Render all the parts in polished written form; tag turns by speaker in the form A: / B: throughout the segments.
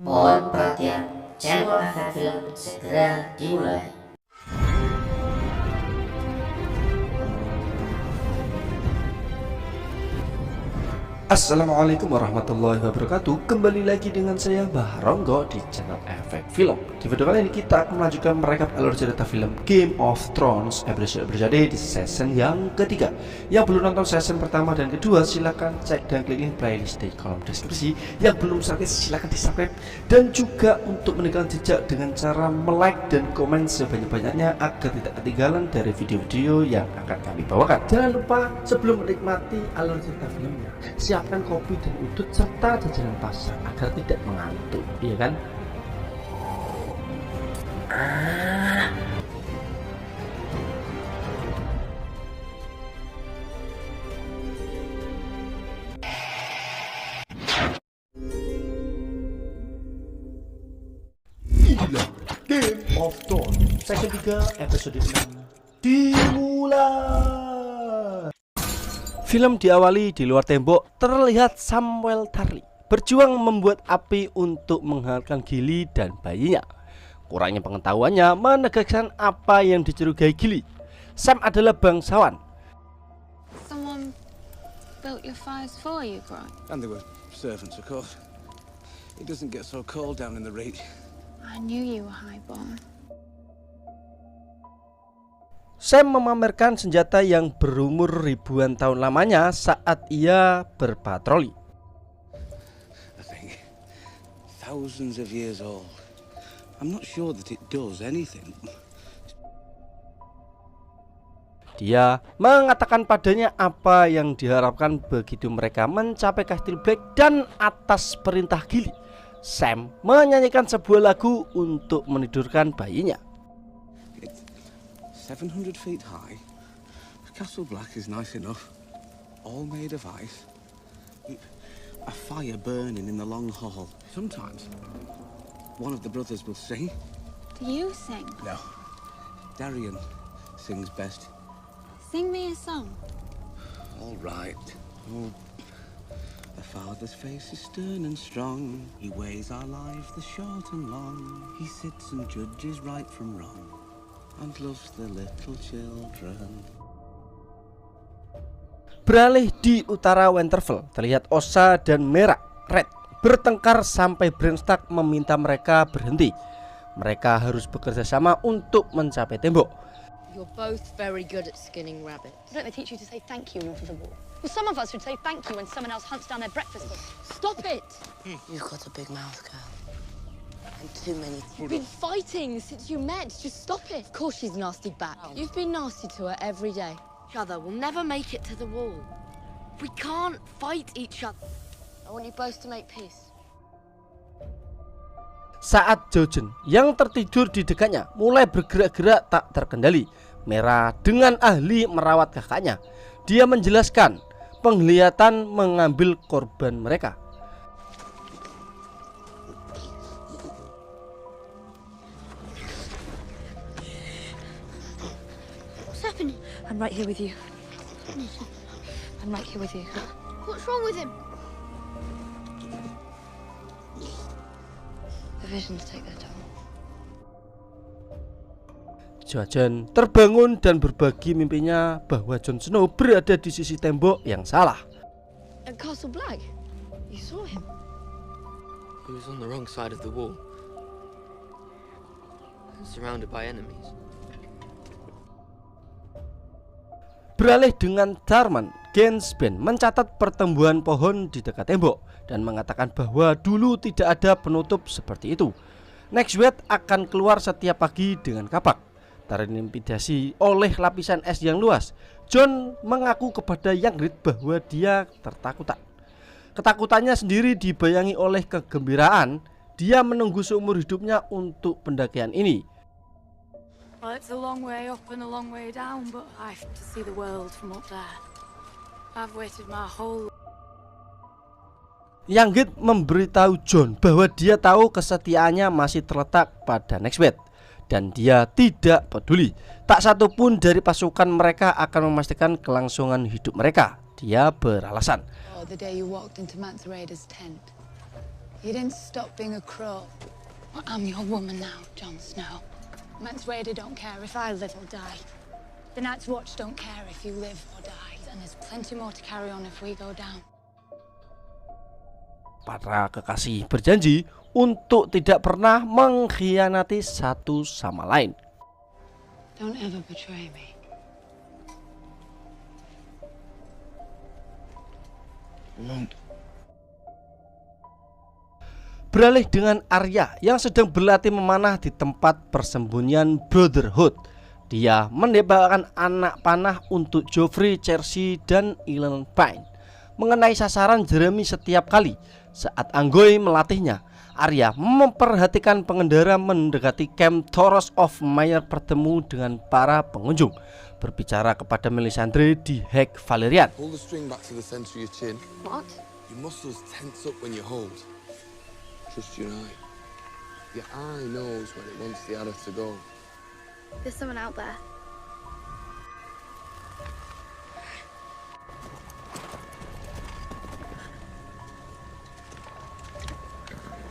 A: Mohon perhatian, channel Efek Film segera dimulai.
B: Assalamualaikum warahmatullahi wabarakatuh. Kembali lagi dengan saya Bahronggo di channel Efek Film. Di video kali ini kita akan melanjutkan merekap alur cerita film Game of Thrones episode berjadi di season yang ketiga. Yang belum nonton season pertama dan kedua, silahkan cek dan klik link playlist di kolom deskripsi. Yang belum subscribe silahkan di subscribe, dan juga untuk meninggalkan jejak dengan cara like dan komen sebanyak-banyaknya agar tidak ketinggalan dari video-video yang akan kami bawakan. Jangan lupa sebelum menikmati alur cerita filmnya, siapkan kopi dan udut serta jajanan pasar agar tidak mengantuk, iya kan? Inilah Game of Thrones season 3 episode 6 dimulai. Film diawali di luar tembok, terlihat Samwell Tarly berjuang membuat api untuk menghangatkan Gilly dan bayinya. Kurangnya pengetahuannya menegaskan apa yang dicurigai Gilly. Sam adalah bangsawan.
C: Someone built your fires for you, Bron.
D: And there were servants, of course. It doesn't get so cold down in the Reach.
C: I knew you were highborn.
B: Sam memamerkan senjata yang berumur ribuan tahun lamanya saat ia berpatroli.
D: I think thousands of years old. I'm not sure that it does anything.
B: Dia mengatakan padanya apa yang diharapkan begitu mereka mencapai Castle Black, dan atas perintah Gilly, Sam menyanyikan sebuah lagu untuk menidurkan bayinya.
D: 700 feet high. Castle Black is nice enough. All made of ice. A fire burning in the long hall. Sometimes one of the brothers will sing.
C: Do you sing?
D: No. Darian sings best.
C: Sing me a song.
D: All right. Oh. The father's face is stern and strong. He weighs our life, the short and long. He sits and judges right from wrong, and loves the little children.
B: Beralih di utara Winterfell, terlihat Osha dan Red bertengkar sampai Bran Stark meminta mereka berhenti. Mereka harus bekerja sama untuk mencapai tembok.
E: You're both very good at skinning rabbits. Don't they teach you to say thank you, not of the war? Well, some of us should say thank you when someone else hunts down their breakfast. Stop it!
F: You've got a big mouth, girl. And too many.
E: You've been fighting since you met. Just stop it. Of course she's nasty back. You've been nasty to her every day.
F: Each other. We'll never make it to the wall. We can't fight each other.
E: I want you both to make peace.
B: Saat Jojen yang tertidur di dekatnya mulai bergerak-gerak tak terkendali, Merah dengan ahli merawat kakaknya. Dia menjelaskan penglihatan mengambil korban mereka.
C: What's happening?
E: I'm right here with you. I'm right here with you.
C: What's wrong with him?
E: The visions take their toll.
B: Jojen terbangun dan berbagi mimpinya bahwa Jon Snow berada di sisi tembok yang salah.
E: At Castle Black, you saw him.
G: He was on the wrong side of the wall, surrounded by enemies.
B: Beralih dengan Darman, Gensben mencatat pertumbuhan pohon di dekat tembok dan mengatakan bahwa dulu tidak ada penutup seperti itu. Nextwet akan keluar setiap pagi dengan kapak, terintimidasi oleh lapisan es yang luas. Jon mengaku kepada Ygritte bahwa dia tertakutan. Ketakutannya sendiri dibayangi oleh kegembiraan. Dia menunggu seumur hidupnya untuk pendakian ini.
H: Well, it's a long way up and a long way down, but I have to see the world from up there. I've waited my whole.
B: Ygritte memberitahu Jon bahwa dia tahu kesetiaannya masih terletak pada Nextwet, dan dia tidak peduli. Tak satu pun dari pasukan mereka akan memastikan kelangsungan hidup mereka. Dia beralasan.
C: Oh, the day you walked into Mance Raider's tent.
H: You didn't stop being a crow. Well, I'm your woman now, Jon Snow. Mance Rayder don't care if I live or die. The Night's Watch don't care if you live or die. And there's plenty more to carry on if we go down.
B: Para kekasih berjanji untuk tidak pernah mengkhianati satu sama lain.
H: Don't ever betray me.
B: Beralih dengan Arya yang sedang berlatih memanah di tempat persembunyian Brotherhood. Dia menembakkan anak panah untuk Joffrey, Cersei, dan Ilyn Payne. Mengenai sasaran Jeremy setiap kali saat Anggoy melatihnya, Arya memperhatikan pengendara mendekati camp Thoros of Myr bertemu dengan para pengunjung. Berbicara kepada Melisandre di High Valyrian.
I: Pull the string back to the center of your chin.
E: What?
I: Your muscles tense up when you hold. Trust your eye. Your eye knows when it wants the adder to go.
J: There's someone out there.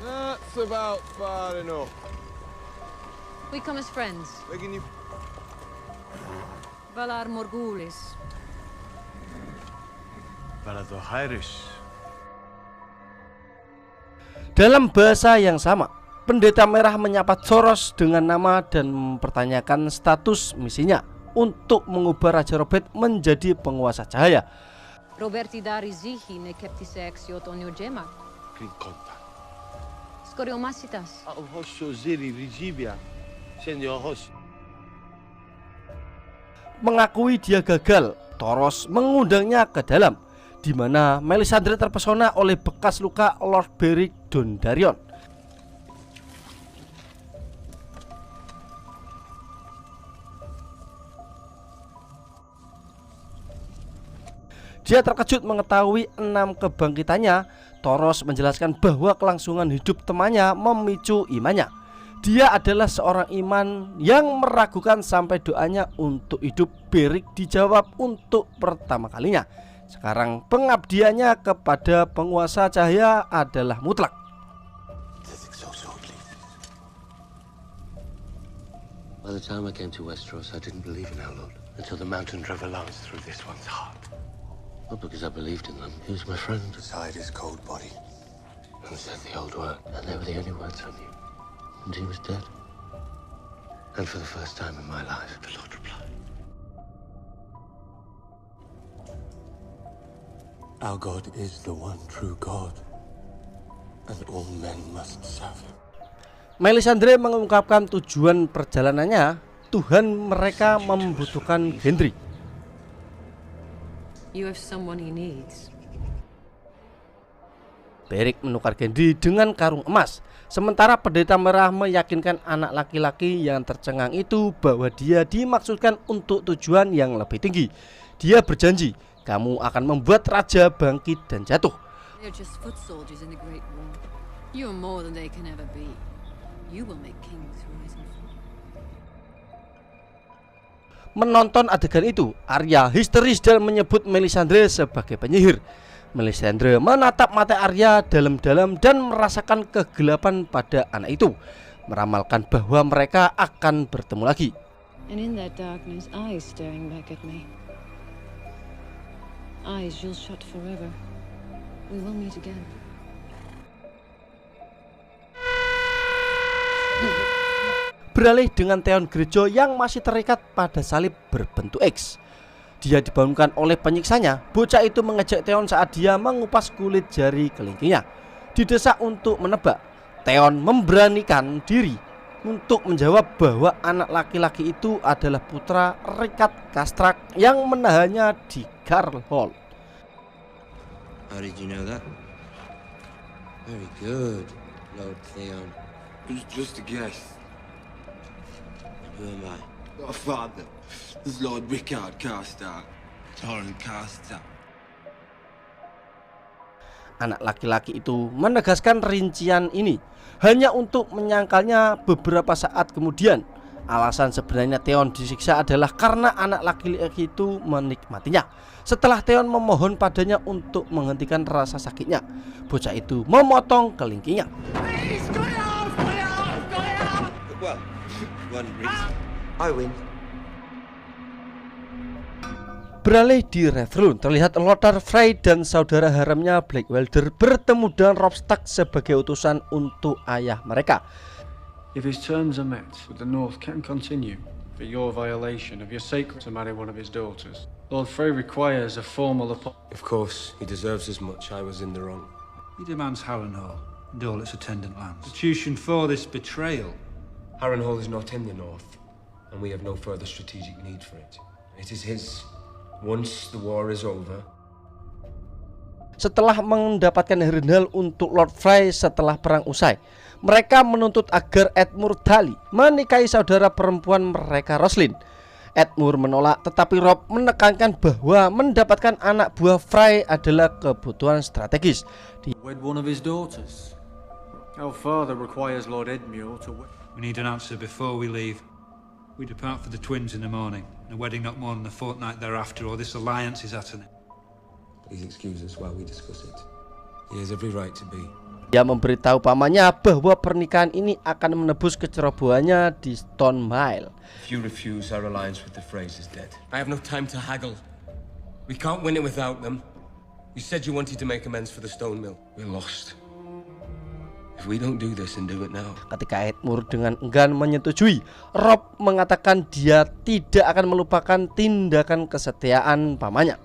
I: That's about far enough.
E: We come as friends.
I: Begging you.
E: Valar Morghulis.
I: Valar Irish.
B: Dalam bahasa yang sama, Pendeta Merah menyapa Thoros dengan nama dan mempertanyakan status misinya untuk mengubah Raja Robert menjadi penguasa cahaya.
E: Roberti dari zihi ne keptisex yotonio gema.
I: Rinconta.
E: Skoriomasitas.
I: Hosho ziri rigibia. Senor Hos.
B: Mengakui dia gagal, Thoros mengundangnya ke dalam, di mana Melisandre terpesona oleh bekas luka Lord Beric Dondarrion. Dia terkejut mengetahui 6 kebangkitannya. Thoros menjelaskan bahwa kelangsungan hidup temannya memicu imannya. Dia adalah seorang iman yang meragukan sampai doanya untuk hidup Beric dijawab untuk pertama kalinya. Sekarang pengabdiannya kepada penguasa cahaya adalah mutlak.
K: By the time I came to Westeros, I didn't believe in our Lord until the mountain drove a lance through this one's heart. Not because I believed in them. He was my friend.
I: Beside his cold body.
K: And said the old word, and they were the only words I knew. And he was dead. And for the first time in my life, the Lord replied.
I: Our God is the one true God, and all men must serve him.
B: Melisandre mengungkapkan tujuan perjalanannya. Tuhan mereka membutuhkan Gendry.
E: You have someone he needs.
B: Beric menukar Gendry dengan karung emas. Sementara Pendeta Merah meyakinkan anak laki-laki yang tercengang itu bahwa dia dimaksudkan untuk tujuan yang lebih tinggi. Dia berjanji, kamu akan membuat raja bangkit dan jatuh.
E: They're just foot soldiers in the Great War. You're more than they can ever be. You will make kings rise and fall.
B: Menonton adegan itu, Arya histeris dan menyebut Melisandre sebagai penyihir. Melisandre menatap mata Arya dalam-dalam dan merasakan kegelapan pada anak itu, meramalkan bahwa mereka akan bertemu lagi.
C: And in that darkness, eyes staring back at me. Eyes you'll shut forever. We will meet again.
B: Beralih dengan Theon Greyjoy yang masih terikat pada salib berbentuk X. Dia dibangunkan oleh penyiksanya. Bocah itu mengejek Theon saat dia mengupas kulit jari kelingkingnya. Didesak untuk menebak, Theon memberanikan diri untuk menjawab bahwa anak laki-laki itu adalah putra Rickard Castrak yang menahannya di Garlehold.
D: How did you know that? Very good, Lord Theon.
I: It was just a guess.
D: Who am I?
I: Our father is Lord Rickard Karstark. Torrent Karstark.
B: Anak laki-laki itu menegaskan rincian ini hanya untuk menyangkalnya beberapa saat kemudian. alasan sebenarnya Theon disiksa adalah karena anak laki-laki itu menikmatinya. Setelah Theon memohon padanya untuk menghentikan rasa sakitnya, bocah itu memotong kelingkingnya. Beralih di Red Throne, terlihat Lord Frey dan saudara haramnya Black Welder bertemu dengan Robb Stark sebagai utusan untuk ayah mereka.
L: If his terms are met, the North can continue for your violation of your sacred to marry one of his daughters. Lord Frey requires a formal apology.
M: Of course, he deserves as much. I was in the wrong.
N: He demands Harrenhal and all its attendant lands. Substitution for this betrayal.
M: Harrenhal is not in the North, and we have no further strategic need for it. It is his. Once the war is over.
B: Setelah mendapatkan Harrenhal untuk Lord Frey setelah perang usai, mereka menuntut agar Edmure Tully menikahi saudara perempuan mereka Roslin. Edmure menolak, tetapi Robb menekankan bahwa mendapatkan anak buah Frey adalah kebutuhan strategis.
L: Wed one of his daughters. Our father requires Lord Edmure to wed.
N: We need an answer before we leave. We depart for the twins in the morning. The wedding not more than a fortnight thereafter, or this alliance is at an end.
M: Please excuse us while we discuss it. He has every right to be.
B: Dia memberitahu pamannya bahwa pernikahan ini akan menebus kecerobohannya di Stone Mile.
M: If you refuse, our alliance with the Freys is dead. I have no time to haggle. We can't win it without them. You said you wanted to make amends for the Stone Mill. We're lost. If we don't do this and do it now.
B: Ketika Edmure dengan enggan menyetujui, Robb mengatakan dia tidak akan melupakan tindakan kesetiaan pamannya.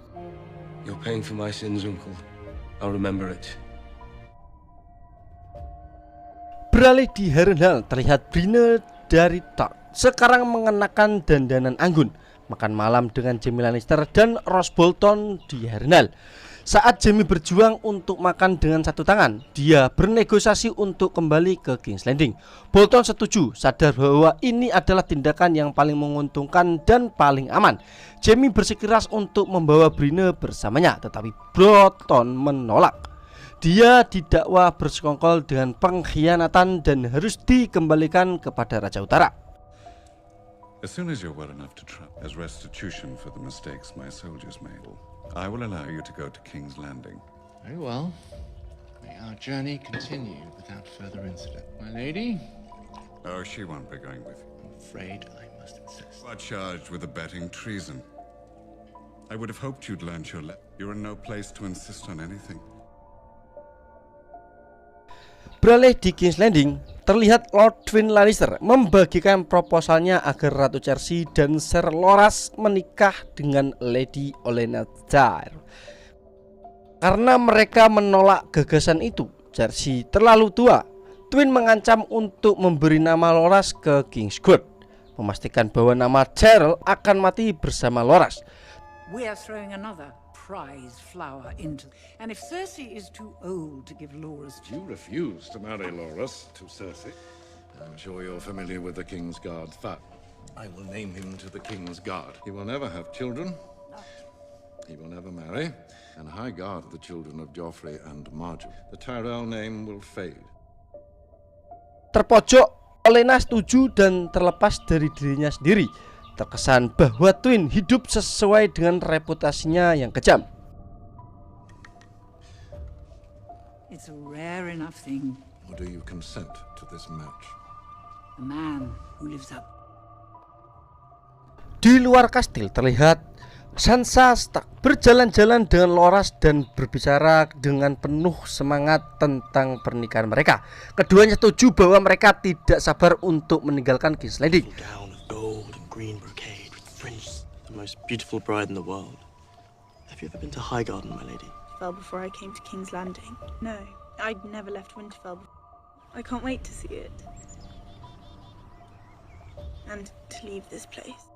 M: You're paying for my sins, Uncle. I'll remember it.
B: Beralih di Harrenhal, terlihat Brienne dari Tarth sekarang mengenakan dandanan anggun, makan malam dengan Jaime Lannister dan Roose Bolton di Harrenhal. Saat Jaime berjuang untuk makan dengan satu tangan, dia bernegosiasi untuk kembali ke King's Landing. Bolton setuju, sadar bahwa ini adalah tindakan yang paling menguntungkan dan paling aman. Jaime bersikeras untuk membawa Brienne bersamanya, tetapi Bolton menolak. Dia didakwa bersekongkol dengan pengkhianatan dan harus dikembalikan kepada Raja Utara.
O: As soon as you're well enough to travel as restitution for the mistakes my soldiers made, I will allow you to go to King's Landing.
P: Very well. May our journey continue without further incident. My lady?
O: Oh, she won't be going with you.
P: I'm afraid I must insist.
O: You are charged with abetting treason. I would have hoped you'd learned your lesson. You're in no place to insist on anything.
B: Beralih di King's Landing, terlihat Lord Tywin Lannister membagikan proposalnya agar Ratu Cersei dan Ser Loras menikah dengan Lady Olenna Tyrell. Karena mereka menolak gagasan itu, Cersei terlalu tua. Tywin mengancam untuk memberi nama Loras ke Kingsguard, memastikan bahwa nama Tyrell akan mati bersama Loras.
Q: We are throwing another prize flower into, and if Cersei is too old to give Loras to...
R: You refuse to marry Loras to Cersei. I'm sure you're familiar with the King's Guard fact. I will name him to the King's Guard. He will never have children. He will never marry. And High Guard the children of Joffrey and Margaery. The Tyrell name will fade.
B: Terpojok, Olenna setuju dan terlepas dari dirinya sendiri. Terkesan bahwa Tywin hidup sesuai dengan reputasinya yang kejam.
Q: It's a rare enough thing.
R: Or do you consent to this match?
Q: A man who lives up.
B: Di luar kastil terlihat Sansa Stark berjalan-jalan dengan Loras dan berbicara dengan penuh semangat tentang pernikahan mereka. Keduanya setuju bahwa mereka tidak sabar untuk meninggalkan King's Landing.
G: Green brocade with fringe, the most beautiful bride in the world. Have you ever been to Highgarden, my lady?
J: Fell before I came to King's Landing. No, I'd never left Winterfell before. I can't wait to see it. And to leave this place.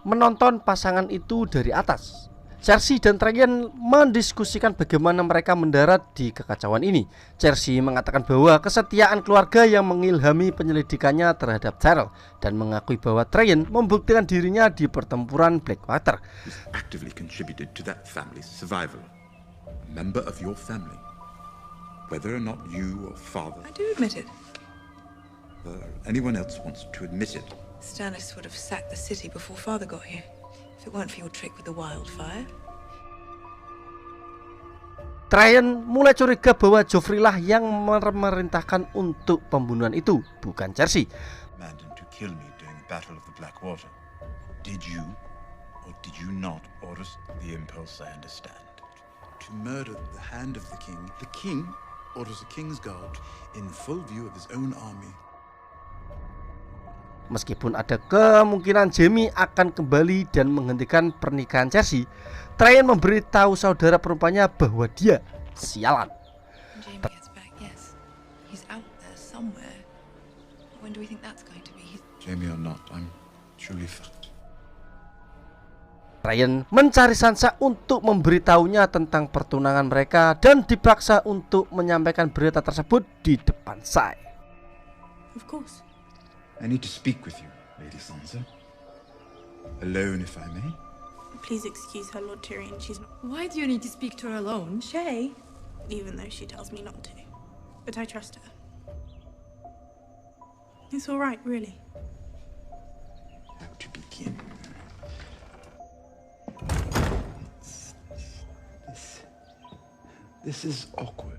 B: Menonton pasangan itu dari atas, Cersei dan Tyrion mendiskusikan bagaimana mereka mendarat di kekacauan ini. Cersei mengatakan bahwa kesetiaan keluarga yang mengilhami penyelidikannya terhadap Tyrell dan mengakui bahwa Tyrion membuktikan dirinya di pertempuran Blackwater.
S: He's actively contributed to that family's survival. A member of your family, whether or not you or father.
Q: I do admit it.
S: or anyone else wants to admit it.
J: Stannis would have sacked the city before Father got here. If it weren't for your trick with the wildfire.
B: Tyrion mulai curiga bahwa Joffrey lah yang memerintahkan untuk pembunuhan itu, bukan Cersei.
S: Commanded to kill me during the Battle of the Blackwater. Did you, or did you not, order the impulse? I understand. To murder the hand of the king orders a king's guard in full view of his own army.
B: Meskipun ada kemungkinan Jaime akan kembali dan menghentikan pernikahan Cersei, Tyrion memberitahu saudara perempuannya bahwa dia sialan.
J: Jaime gets back, yes. He's out there somewhere. When do we think that's going to be?
S: Jaime or not, I'm truly fucked.
B: Tyrion mencari Sansa untuk memberitahunya tentang pertunangan mereka dan dipaksa untuk menyampaikan berita tersebut di depan Sai.
J: Of course.
S: I need to speak with you, Lady Sansa. Alone, if I may.
J: Please excuse her, Lord Tyrion. She's not.
E: Why do you need to speak to her alone?
J: Shay, even though she tells me not to. But I trust her. It's all right, really.
S: How to begin? This is awkward.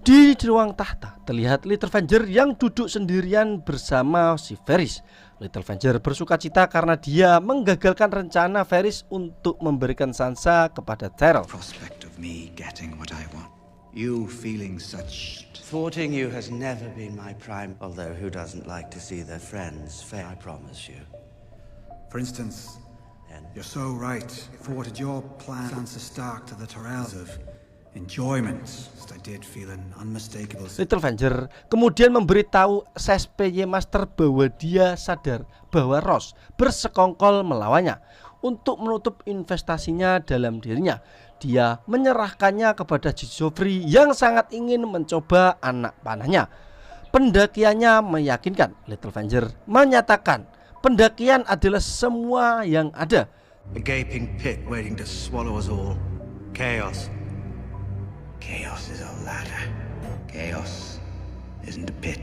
B: Di ruang tahta terlihat Littlefinger yang duduk sendirian bersama si Varys. Littlefinger bersuka cita karena dia menggagalkan rencana Varys untuk memberikan Sansa kepada Tyrell.
D: Prospect of me getting what I want. You feeling such... Thwarting you has never been my prime. Although who doesn't like to see their friends fail, I promise you.
T: For instance, you're so right. Thwarted your plan, Sansa Stark to the Tyrells of enjoyment. I did feel an unmistakable.
B: Littlefinger kemudian memberitahu SPY Master bahwa dia sadar bahwa Ross bersekongkol melawannya. Untuk menutup investasinya dalam dirinya, dia menyerahkannya kepada Joffrey yang sangat ingin mencoba anak panahnya. Pendakiannya meyakinkan. Littlefinger menyatakan pendakian adalah semua yang ada.
D: A gaping pit waiting to swallow us all. Chaos. Chaos is a ladder. Chaos isn't a pit.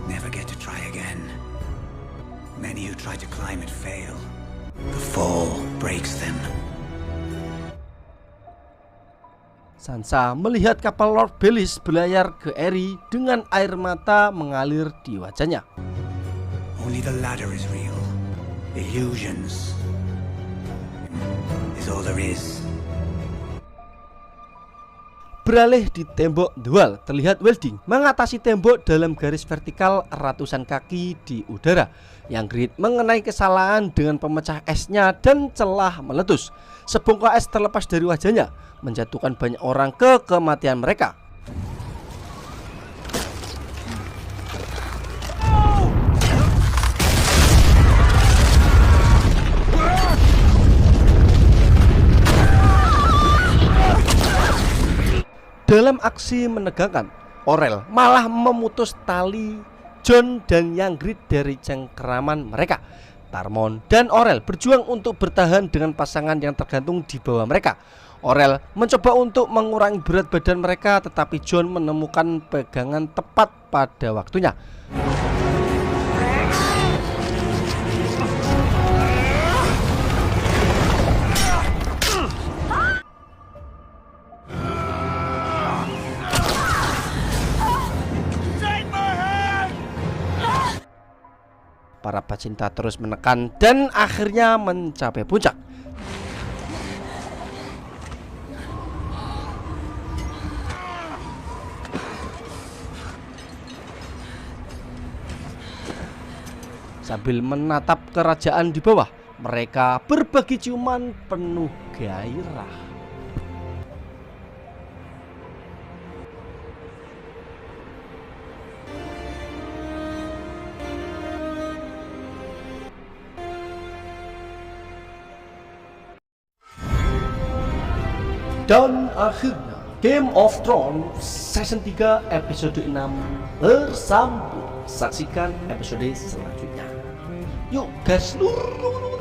D: Never get to try again. Many who try to climb it fail. The fall breaks them.
B: Sansa melihat kapal Lord Baelish berlayar ke Aerie dengan air mata mengalir di wajahnya.
D: Only the ladder is real. Illusions is all there is.
B: Beralih di tembok The Wall, terlihat Welding mengatasi tembok dalam garis vertikal ratusan kaki di udara. Yang Grid mengenai kesalahan dengan pemecah esnya dan celah meletus. Sebongkah es terlepas dari wajahnya, menjatuhkan banyak orang ke kematian mereka. Dalam aksi menegangkan, Orell malah memutus tali Jon dan Ygritte dari cengkeraman mereka. Tormund dan Orell berjuang untuk bertahan dengan pasangan yang tergantung di bawah mereka. Orell mencoba untuk mengurangi berat badan mereka, tetapi Jon menemukan pegangan tepat pada waktunya. Para pecinta terus menekan dan akhirnya mencapai puncak. Sambil menatap kerajaan di bawah, mereka berbagi ciuman penuh gairah. Dan akhirnya Game of Thrones Season 3 episode 6 bersambung. Saksikan episode selanjutnya. Yuk guys, lur.